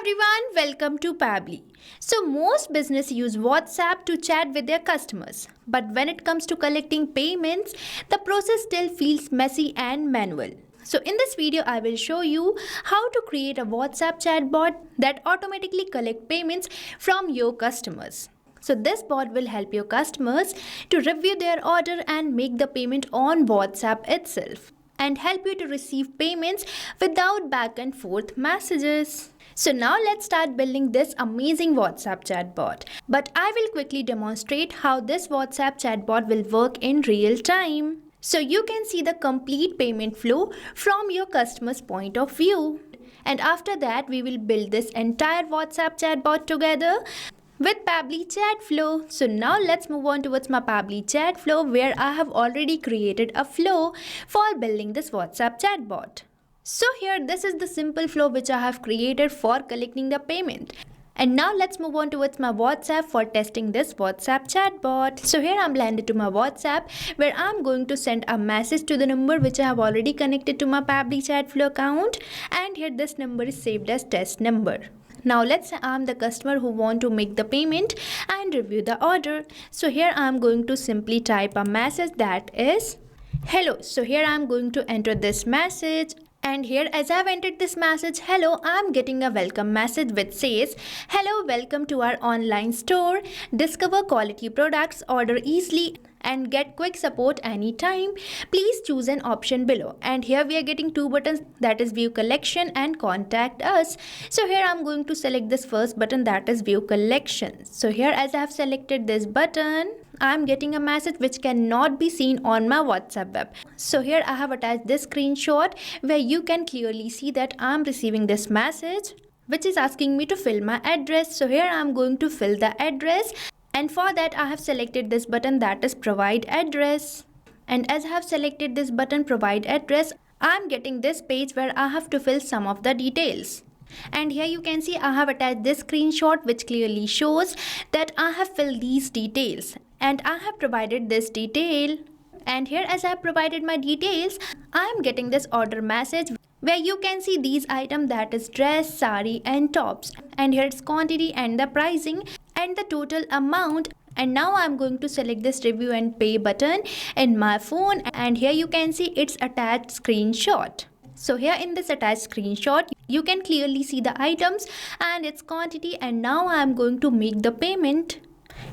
everyone, welcome to Pabbly. So most business use WhatsApp to chat with their customers. But when it comes to collecting payments, the process still feels messy and manual. So in this video, I will show you how to create a WhatsApp chatbot that automatically collect payments from your customers. So this bot will help your customers to review their order and make the payment on WhatsApp itself and help you to receive payments without back and forth messages. So now let's start building this amazing WhatsApp chatbot. But I will quickly demonstrate how this WhatsApp chatbot will work in real time. So you can see the complete payment flow from your customer's point of view. And after that, we will build this entire WhatsApp chatbot together with Pabbly Chatflow. So now let's move on towards my Pabbly Chatflow, where I have already created a flow for building this WhatsApp chatbot. So here, this is the simple flow which I have created for collecting the payment. And now let's move on towards my WhatsApp for testing this WhatsApp chatbot. So here I'm landed to my WhatsApp, where I'm going to send a message to the number which I have already connected to my Pabbly Chatflow account. And here this number is saved as test number. Now let's say I'm the customer who want to make the payment and review the order. So here I'm going to simply type a message that is hello. So here I'm going to enter this message. And here, as I've entered this message, hello, I'm getting a welcome message which says, hello, welcome to our online store. Discover quality products, order easily, and get quick support anytime. Please choose an option below. And here we are getting two buttons, that is view collection and contact us. So here I'm going to select this first button, that is view collection. So here, as I have selected this button, I'm getting a message which cannot be seen on my WhatsApp web. So here I have attached this screenshot where you can clearly see that I'm receiving this message which is asking me to fill my address. So here I'm going to fill the address, and for that I have selected this button, that is provide address. And as I have selected this button provide address, I'm getting this page where I have to fill some of the details. And here you can see I have attached this screenshot which clearly shows that I have filled these details and I have provided this detail. And here, as I have provided my details, I am getting this order message where you can see these items, that is dress, sari and tops. And here it's quantity and the pricing and the total amount. And now I'm going to select this review and pay button in my phone, and here you can see it's attached screenshot. So here in this attached screenshot, you can clearly see the items and its quantity, and now I'm going to make the payment.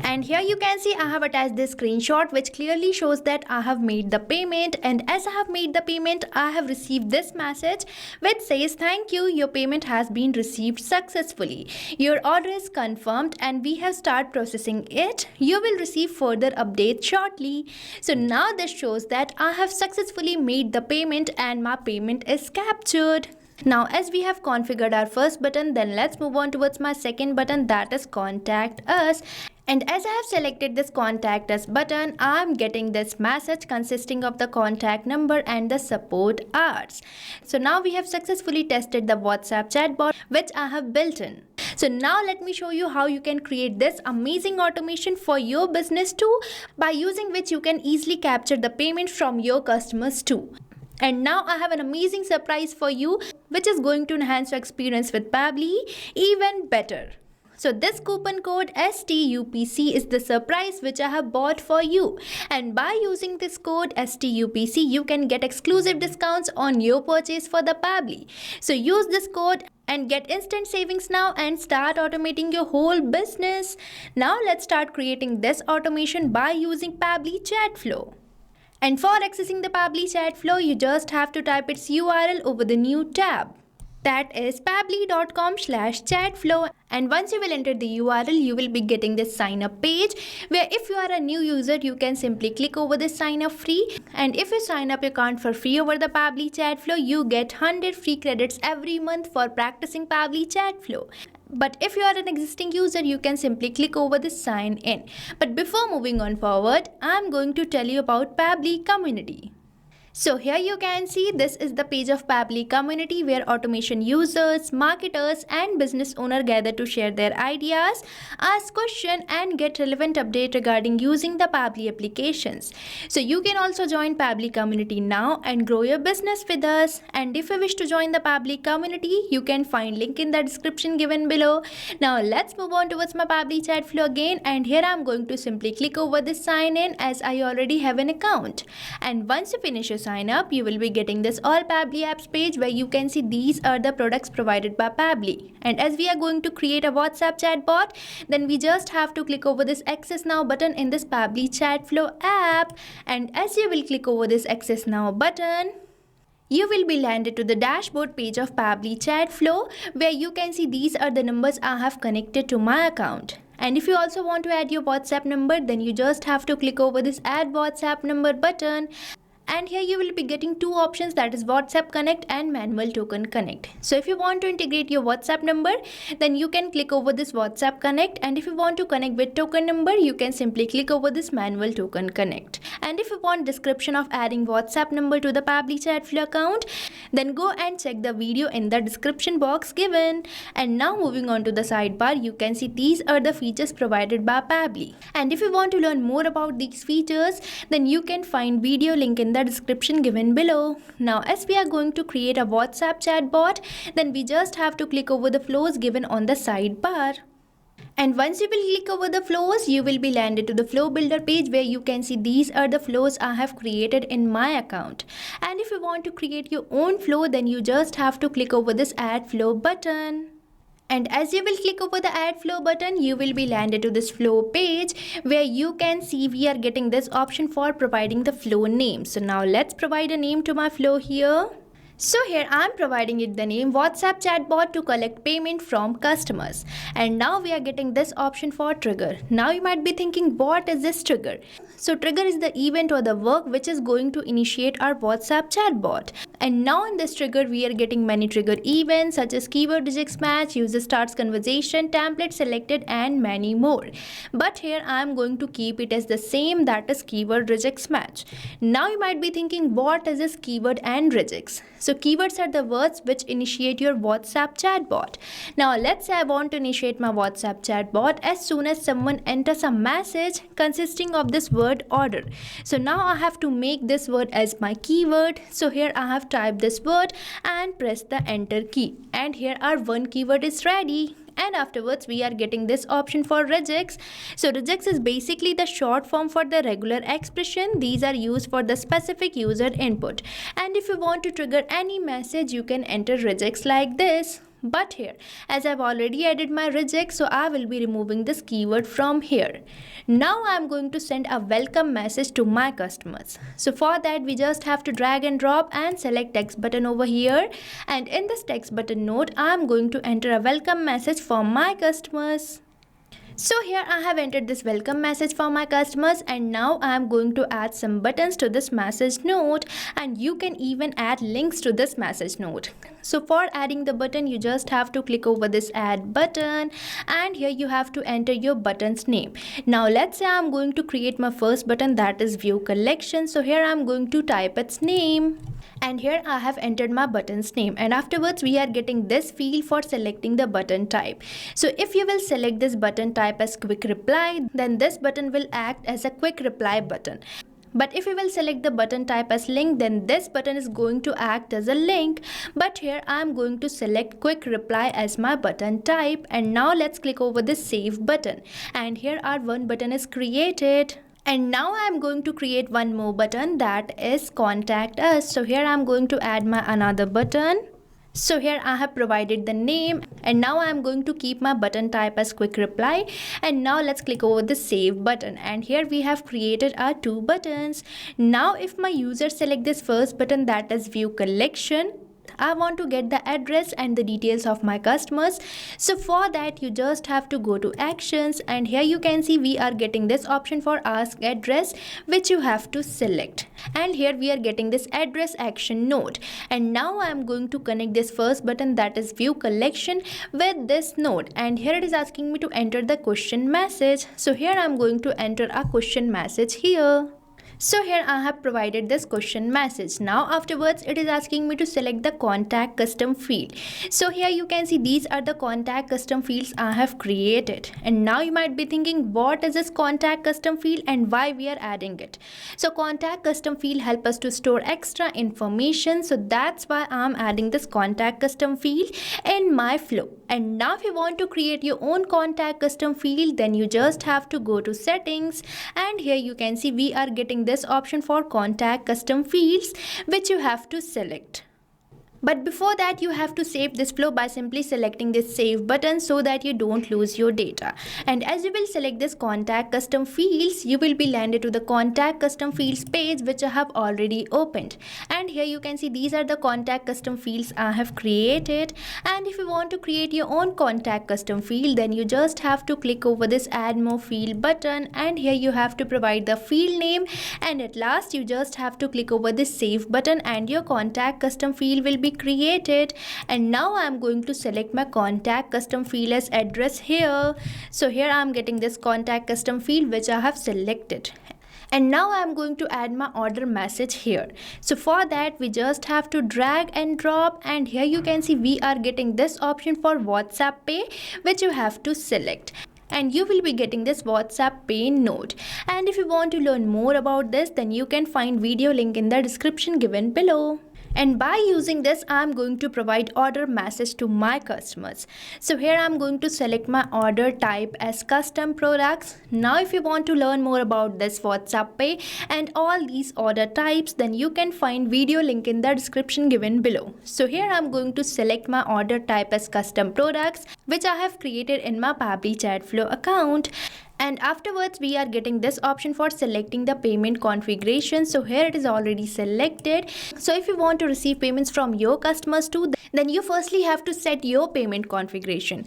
And here you can see I have attached this screenshot which clearly shows that I have made the payment, and as I have made the payment, I have received this message which says thank you, your payment has been received successfully. Your order is confirmed and we have started processing it. You will receive further updates shortly. So now this shows that I have successfully made the payment and my payment is captured. Now as we have configured our first button, then let's move on towards my second button, that is contact us. And as I have selected this contact us button, I am getting this message consisting of the contact number and the support hours. So now we have successfully tested the WhatsApp chatbot which I have built in. So now let me show you how you can create this amazing automation for your business too, by using which you can easily capture the payment from your customers too. And now I have an amazing surprise for you which is going to enhance your experience with Pabbly even better. So this coupon code STUPC is the surprise which I have bought for you. And by using this code STUPC, you can get exclusive discounts on your purchase for the Pabbly. So use this code and get instant savings now and start automating your whole business. Now let's start creating this automation by using Pabbly Chatflow. And for accessing the Pabbly Chatflow, you just have to type its URL over the new tab. That is pabbly.com/chatflow, and once you will enter the URL, you will be getting this sign up page where if you are a new user, you can simply click over this sign up free, and if you sign up your account for free over the Pabbly Chatflow, you get 100 free credits every month for practicing Pabbly Chatflow. But if you are an existing user, you can simply click over this sign in. But before moving on forward, I'm going to tell you about Pabbly community. So here you can see this is the page of Pabbly community where automation users, marketers and business owners gather to share their ideas, ask questions and get relevant update regarding using the Pabbly applications. So you can also join Pabbly community now and grow your business with us. And if you wish to join the Pabbly community, you can find link in the description given below. Now let's move on towards my Pabbly chat flow again, and here I'm going to simply click over this sign in as I already have an account. And once you finish your sign up, you will be getting this all Pabbly apps page where you can see these are the products provided by Pabbly. And as we are going to create a WhatsApp chatbot, then we just have to click over this access now button in this Pabbly Chatflow app. And as you will click over this access now button, you will be landed to the dashboard page of Pabbly Chatflow where you can see these are the numbers I have connected to my account. And if you also want to add your WhatsApp number, then you just have to click over this add WhatsApp number button. And here you will be getting two options, that is WhatsApp Connect and Manual Token Connect. So if you want to integrate your WhatsApp number, then you can click over this WhatsApp Connect, and if you want to connect with token number, you can simply click over this Manual Token Connect. And if you want description of adding WhatsApp number to the Pabbly Chatflow account, then go and check the video in the description box given. And now moving on to the sidebar, you can see these are the features provided by Pabbly. And if you want to learn more about these features, then you can find video link in the description given below. Now as we are going to create a WhatsApp chatbot, then we just have to click over the flows given on the sidebar. And once you will click over the flows, you will be landed to the flow builder page where you can see these are the flows I have created in my account. And if you want to create your own flow, then you just have to click over this add flow button. And as you will click over the add flow button, you will be landed to this flow page where you can see we are getting this option for providing the flow name. So now let's provide a name to my flow here. So here I am providing it the name WhatsApp chatbot to collect payment from customers. And now we are getting this option for trigger. Now you might be thinking, what is this trigger? So trigger is the event or the work which is going to initiate our WhatsApp chatbot. And now in this trigger we are getting many trigger events such as keyword regex match, user starts conversation, template selected and many more. But here I am going to keep it as the same, that is keyword regex match. Now you might be thinking, what is this keyword and regex? So keywords are the words which initiate your WhatsApp chatbot. Now let's say I want to initiate my WhatsApp chatbot as soon as someone enters a message consisting of this word order. So now I have to make this word as my keyword. So here I have typed this word and press the enter key. And here our one keyword is ready. And afterwards we are getting this option for regex. So regex is basically the short form for the regular expression. These are used for the specific user input. And if you want to trigger any message, you can enter regex like this. But here, as I've already added my regex, so I will be removing this keyword from here. Now I'm going to send a welcome message to my customers. So for that, we just have to drag and drop and select text button over here. And in this text button node, I'm going to enter a welcome message for my customers. So here I have entered this welcome message for my customers, and now I am going to add some buttons to this message node, and you can even add links to this message node. So for adding the button, you just have to click over this add button, and here you have to enter your button's name. Now let's say I'm going to create my first button, that is view collection. So here I'm going to type its name. And here I have entered my button's name, and afterwards we are getting this field for selecting the button type. So if you will select this button type as quick reply, then this button will act as a quick reply button. But if you will select the button type as link, then this button is going to act as a link. But here I am going to select quick reply as my button type. And now let's click over this save button. And here our one button is created. And now I am going to create one more button, that is contact us. So here I am going to add my another button. So here I have provided the name, and now I am going to keep my button type as quick reply. And now let's click over the save button, and here we have created our two buttons. Now if my user select this first button, that is view collection, I want to get the address and the details of my customers. So for that, you just have to go to actions, and here you can see we are getting this option for ask address, which you have to select. And here we are getting this address action node. And now I am going to connect this first button, that is view collection, with this node. And here it is asking me to enter the question message. So here I am going to enter a question message here. So here I have provided this question message. Now afterwards it is asking me to select the contact custom field. So here you can see these are the contact custom fields I have created. And now you might be thinking, what is this contact custom field and why we are adding it? So contact custom field help us to store extra information. So that's why I'm adding this contact custom field in my flow. And now if you want to create your own contact custom field, then you just have to go to settings, and here you can see we are getting this option for contact custom fields, which you have to select. But before that, you have to save this flow by simply selecting this save button so that you don't lose your data. And as you will select this contact custom fields, you will be landed to the contact custom fields page, which I have already opened. And here you can see these are the contact custom fields I have created. And if you want to create your own contact custom field, then you just have to click over this add more field button, and here you have to provide the field name, and at last you just have to click over this save button and your contact custom field will be created. And now I'm going to select my contact custom field as address here. So here I'm getting this contact custom field which I have selected. And now I'm going to add my order message here. So for that we just have to drag and drop, and here you can see we are getting this option for WhatsApp Pay, which you have to select. And you will be getting this WhatsApp Pay note. And if you want to learn more about this, then you can find video link in the description given below. And by using this, I'm going to provide order message to my customers. So here I'm going to select my order type as custom products. Now if you want to learn more about this WhatsApp Pay and all these order types, then you can find video link in the description given below. So here I'm going to select my order type as custom products, which I have created in my Pabbly Chatflow account. And afterwards we are getting this option for selecting the payment configuration. So here it is already selected. So if you want to receive payments from your customers too, then you firstly have to set your payment configuration.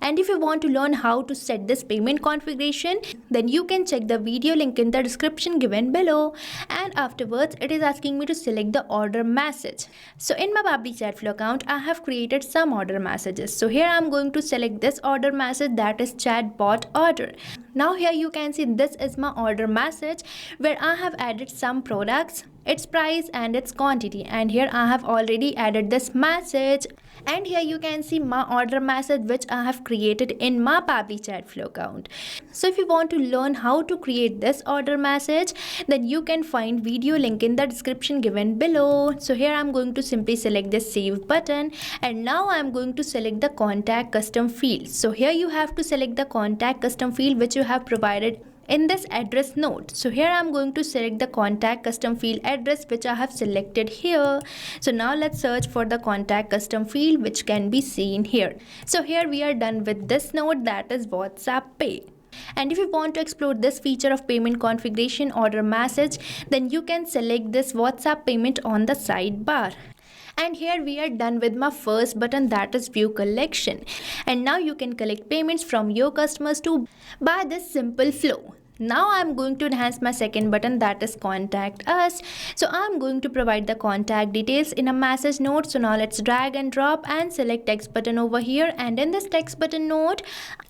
And if you want to learn how to set this payment configuration, then you can check the video link in the description given below. And afterwards it is asking me to select the order message. So in my Pabbly Chatflow account, I have created some order messages. So here I'm going to select this order message, that is Chatbot order. Now here you can see this is my order message where I have added some products, its price and its quantity, and here I have already added this message. And here you can see my order message which I have created in my Pabbly Chatflow account. So if you want to learn how to create this order message, then you can find video link in the description given below. So here I'm going to simply select the save button, and now I'm going to select the contact custom field. So here you have to select the contact custom field which you have provided in this address note. So here I'm going to select the contact custom field address which I have selected here. So now let's search for the contact custom field which can be seen here. So here we are done with this node, that is WhatsApp Pay. And if you want to explore this feature of payment configuration order message, then you can select this WhatsApp payment on the sidebar. And here we are done with my first button, that is view collection. And now you can collect payments from your customers too by this simple flow. Now I'm going to enhance my second button, that is contact us. So I'm going to provide the contact details in a message note. So now let's drag and drop and select text button over here, and in this text button note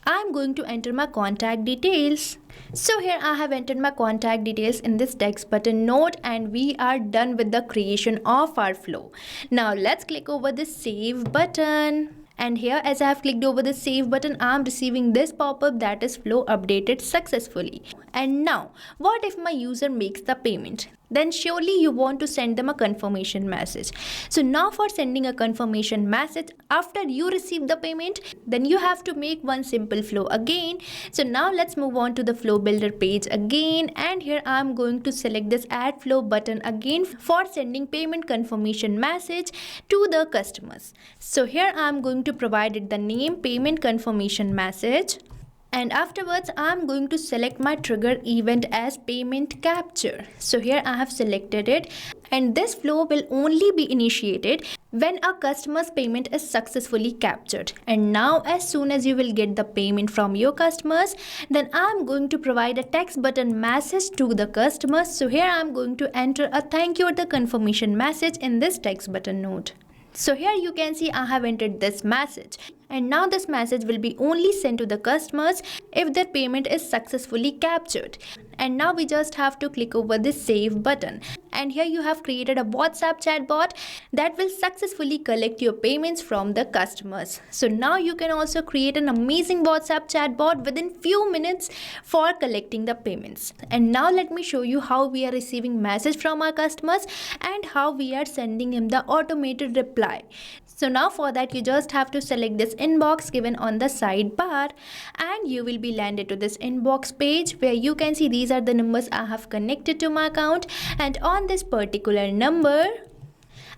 I'm going to enter my contact details. So here I have entered my contact details in this text button note, and we are done with the creation of our flow. Now let's click over the save button. And here as I have clicked over the save button, I am receiving this pop-up, that is flow updated successfully. And now what if my user makes the payment? Then surely you want to send them a confirmation message. So now for sending a confirmation message after you receive the payment, then you have to make one simple flow again. So now let's move on to the flow builder page again, and here I'm going to select this add flow button again for sending payment confirmation message to the customers. So here I'm going to provide the name payment confirmation message. And afterwards I'm going to select my trigger event as payment capture. So here I have selected it, and this flow will only be initiated when a customer's payment is successfully captured. And now as soon as you will get the payment from your customers, then I'm going to provide a text button message to the customers. So here I'm going to enter a thank you or the confirmation message in this text button note. So here you can see I have entered this message. And now this message will be only sent to the customers if their payment is successfully captured. And now we just have to click over this save button. And here you have created a WhatsApp chatbot that will successfully collect your payments from the customers. So now you can also create an amazing WhatsApp chatbot within few minutes for collecting the payments. And now let me show you how we are receiving message from our customers and how we are sending him the automated reply. So now for that you just have to select this inbox given on the sidebar, and you will be landed to this inbox page where you can see these are the numbers I have connected to my account, and on this particular number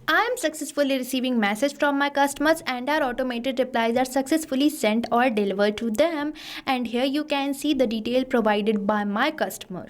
I am successfully receiving message from my customers and our automated replies are successfully sent or delivered to them. And here you can see the detail provided by my customer.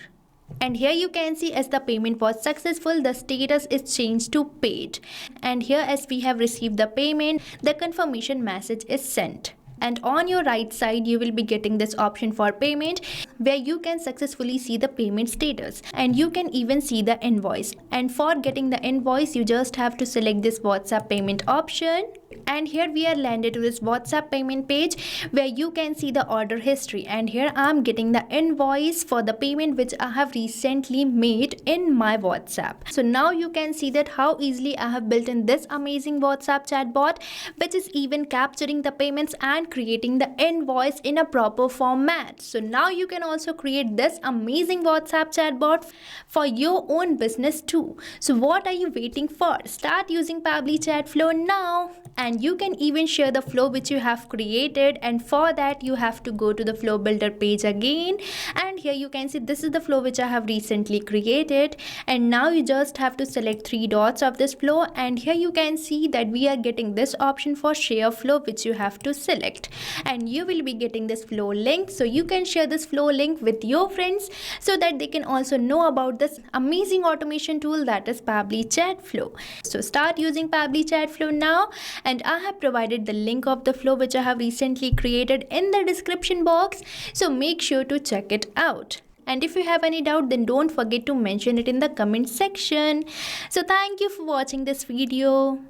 And here you can see as the payment was successful, the status is changed to paid. And here as we have received the payment, the confirmation message is sent. And on your right side you will be getting this option for payment where you can successfully see the payment status, and you can even see the invoice. And for getting the invoice you just have to select this WhatsApp payment option, and here we are landed to this WhatsApp payment page where you can see the order history. And here I am getting the invoice for the payment which I have recently made in my WhatsApp. So now you can see that how easily I have built in this amazing WhatsApp chatbot which is even capturing the payments and creating the invoice in a proper format. So now you can also create this amazing WhatsApp chatbot for your own business too. So what are you waiting for? Start using Pabbly Chatflow now. And you can even share the flow which you have created, and for that you have to go to the flow builder page again, and here you can see this is the flow which I have recently created. And now you just have to select 3 dots of this flow, and here you can see that we are getting this option for share flow which you have to select, and you will be getting this flow link. So you can share this flow link with your friends so that they can also know about this amazing automation tool that is Pabbly Chatflow. So start using Pabbly Chatflow now, and I have provided the link of the flow which I have recently created in the description box, so make sure to check it out. And if you have any doubt, then don't forget to mention it in the comment section. So thank you for watching this video.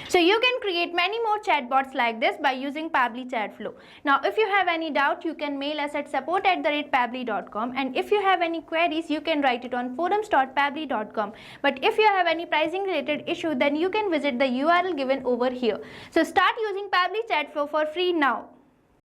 So you can create many more chatbots like this by using Pabbly Chatflow. Now if you have any doubt, you can mail us at support@pabbly.com, and if you have any queries you can write it on forums.pabbly.com. But if you have any pricing related issue, then you can visit the URL given over here. So start using Pabbly Chatflow for free now.